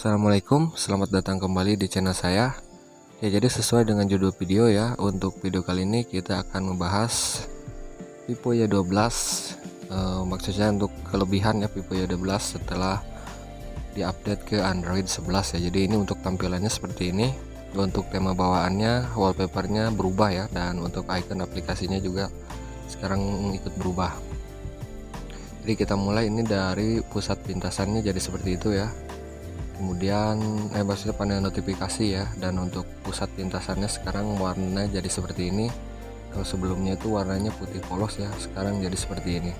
Assalamualaikum, selamat datang kembali di channel saya. Ya, jadi sesuai dengan judul video ya, untuk video kali ini kita akan membahas Vivo Y12. Maksudnya untuk kelebihan ya Vivo Y12 setelah diupdate ke Android 11 ya. Jadi ini untuk tampilannya seperti ini. Untuk tema bawaannya, wallpapernya berubah ya, dan untuk icon aplikasinya juga sekarang ikut berubah. Jadi kita mulai ini dari pusat pintasannya jadi seperti itu ya. Kemudian maksudnya panel notifikasi ya, dan untuk pusat pintasannya sekarang warnanya jadi seperti ini. Kalau sebelumnya itu warnanya putih polos ya, sekarang jadi seperti ini.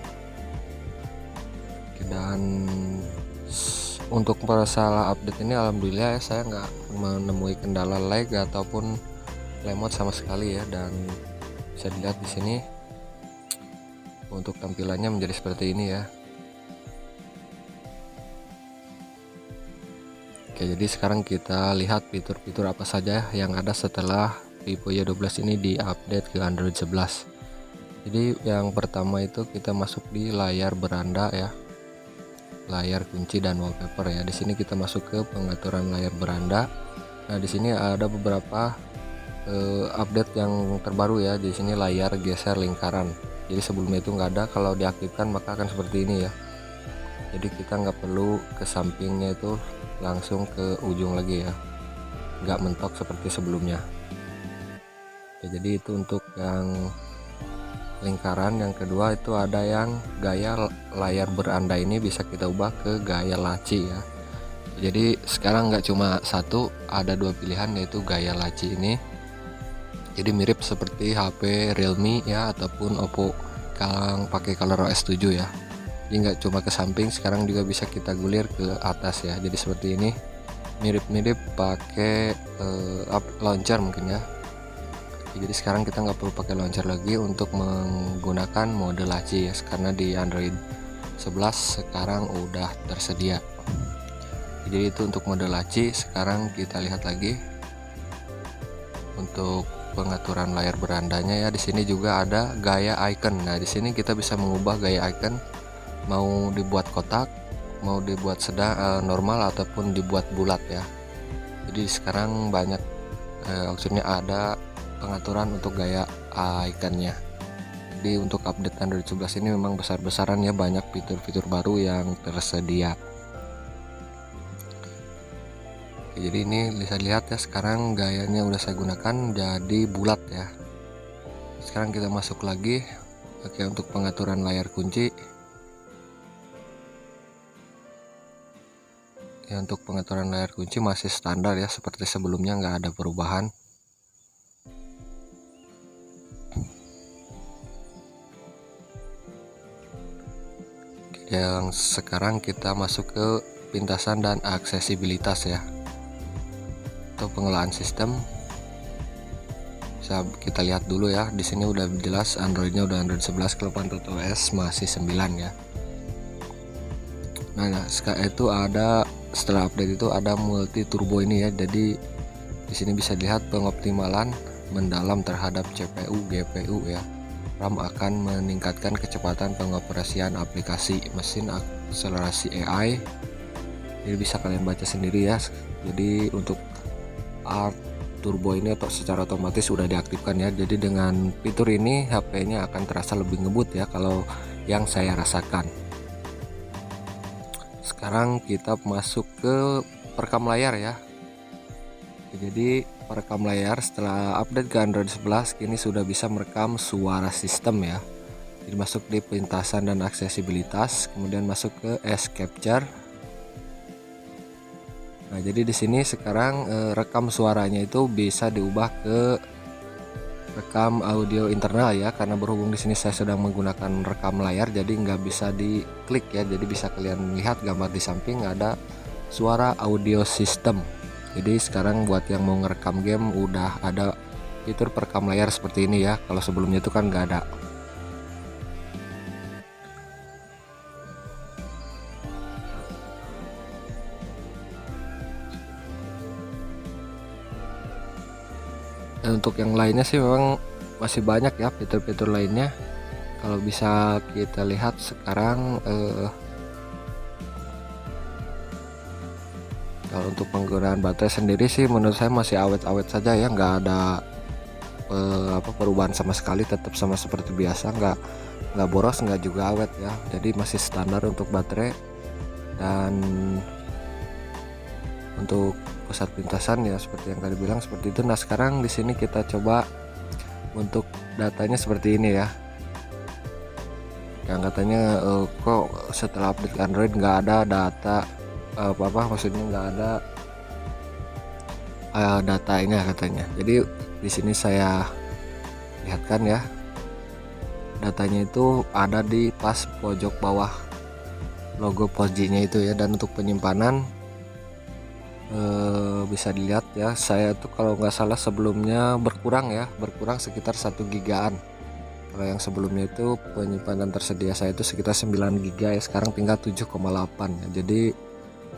Dan untuk masalah update ini alhamdulillah ya, saya nggak menemui kendala lag ataupun lemot sama sekali ya, dan bisa dilihat di sini untuk tampilannya menjadi seperti ini ya. Oke, jadi sekarang kita lihat fitur-fitur apa saja yang ada setelah Vivo Y12 ini diupdate ke Android 11. Jadi yang pertama itu kita masuk di layar beranda ya, layar kunci dan wallpaper ya. Di sini kita masuk ke pengaturan layar beranda. Nah, di sini ada beberapa update yang terbaru ya. Di sini layar geser lingkaran. Jadi sebelumnya itu nggak ada, kalau diaktifkan maka akan seperti ini ya. Jadi kita nggak perlu ke sampingnya itu langsung ke ujung lagi ya, nggak mentok seperti sebelumnya ya. Jadi itu untuk yang lingkaran. Yang kedua itu ada yang gaya layar beranda, ini bisa kita ubah ke gaya laci ya. Jadi sekarang nggak cuma satu, ada dua pilihan, yaitu gaya laci ini. Jadi mirip seperti HP Realme ya, ataupun Oppo yang pakai ColorOS 7 ya. Jadi nggak cuma ke samping, sekarang juga bisa kita gulir ke atas ya. Jadi seperti ini, mirip-mirip pakai launcher mungkin ya. Jadi sekarang kita nggak perlu pakai launcher lagi untuk menggunakan mode laci ya, karena di Android 11 sekarang udah tersedia. Jadi itu untuk mode laci. Sekarang kita lihat lagi untuk pengaturan layar berandanya ya. Di sini juga ada gaya icon. Nah, di sini kita bisa mengubah gaya icon, mau dibuat kotak, mau dibuat sedang, normal, ataupun dibuat bulat ya. Jadi sekarang banyak maksudnya ada pengaturan untuk gaya iconnya. Jadi untuk update Android 11 ini memang besar-besaran ya, banyak fitur-fitur baru yang tersedia. Jadi ini bisa lihat ya, sekarang gayanya udah saya gunakan jadi bulat ya. Sekarang kita masuk lagi. Oke, untuk pengaturan layar kunci ya, untuk pengaturan layar kunci masih standar ya, seperti sebelumnya, nggak ada perubahan. Yang sekarang kita masuk ke pintasan dan aksesibilitas ya. Untuk pengelolaan sistem bisa kita lihat dulu ya. Di sini udah jelas Androidnya udah Android 11, kelemahan TTOS masih 9 ya. Nah, sekarang itu ada, setelah update itu ada multi turbo ini ya. Jadi di sini bisa lihat pengoptimalan mendalam terhadap CPU, GPU ya. RAM akan meningkatkan kecepatan pengoperasian aplikasi, mesin akselerasi AI. Jadi bisa kalian baca sendiri ya. Jadi untuk Art Turbo ini atau secara otomatis sudah diaktifkan ya. Jadi dengan fitur ini HP-nya akan terasa lebih ngebut ya, kalau yang saya rasakan. Sekarang kita masuk ke perekam layar ya. Jadi perekam layar setelah update ke Android 11 kini sudah bisa merekam suara sistem ya. Jadi masuk di pintasan dan aksesibilitas, kemudian masuk ke S Capture. Nah, jadi di sini sekarang rekam suaranya itu bisa diubah ke rekam audio internal ya, karena berhubung di sini saya sedang menggunakan rekam layar, jadi nggak bisa diklik ya. Jadi bisa kalian lihat gambar di samping ada suara audio system. Jadi sekarang buat yang mau ngerekam game udah ada fitur perekam layar seperti ini ya. Kalau sebelumnya itu kan nggak ada. Dan untuk yang lainnya sih memang masih banyak ya fitur-fitur lainnya. Kalau bisa kita lihat sekarang Kalau untuk penggunaan baterai sendiri sih menurut saya masih awet-awet saja ya, nggak ada perubahan sama sekali, tetap sama seperti biasa, nggak boros, nggak juga awet ya, jadi masih standar untuk baterai. Dan untuk pusat pintasan ya seperti yang tadi bilang seperti itu. Nah sekarang di sini kita coba untuk datanya seperti ini ya, yang katanya kok setelah update Android nggak ada data apa-apa, maksudnya nggak ada datanya katanya. Jadi di sini saya lihatkan ya, datanya itu ada di pas pojok bawah logo 4G-nya itu ya. Dan untuk penyimpanan bisa dilihat ya, saya tuh kalau nggak salah sebelumnya berkurang ya, berkurang sekitar 1 gigaan. Kalau yang sebelumnya itu penyimpanan tersedia saya itu sekitar 9 giga ya, sekarang tinggal 7,8 ya. Jadi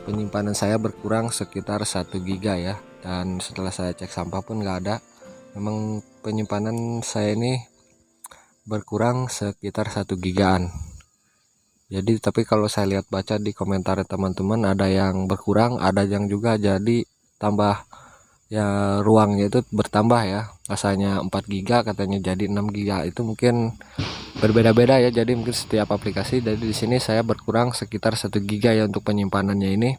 penyimpanan saya berkurang sekitar 1 giga ya. Dan setelah saya cek sampah pun nggak ada, memang penyimpanan saya ini berkurang sekitar 1 gigaan. Jadi tapi kalau saya lihat baca di komentar teman-teman, ada yang berkurang, ada yang juga jadi tambah ya, ruangnya itu bertambah ya, rasanya 4 giga katanya jadi 6 giga. Itu mungkin berbeda-beda ya, jadi mungkin setiap aplikasi. Jadi di sini saya berkurang sekitar 1 giga ya untuk penyimpanannya ini.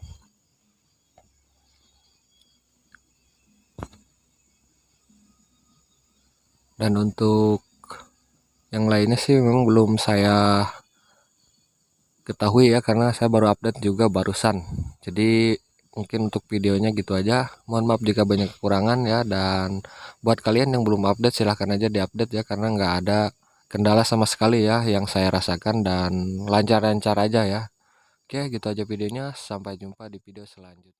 Dan untuk yang lainnya sih memang belum saya ketahui ya, karena saya baru update juga barusan. Jadi mungkin untuk videonya gitu aja, mohon maaf jika banyak kekurangan ya. Dan buat kalian yang belum update silahkan aja diupdate ya, karena nggak ada kendala sama sekali ya yang saya rasakan, dan lancar-lancar aja ya. Oke gitu aja videonya, sampai jumpa di video selanjutnya.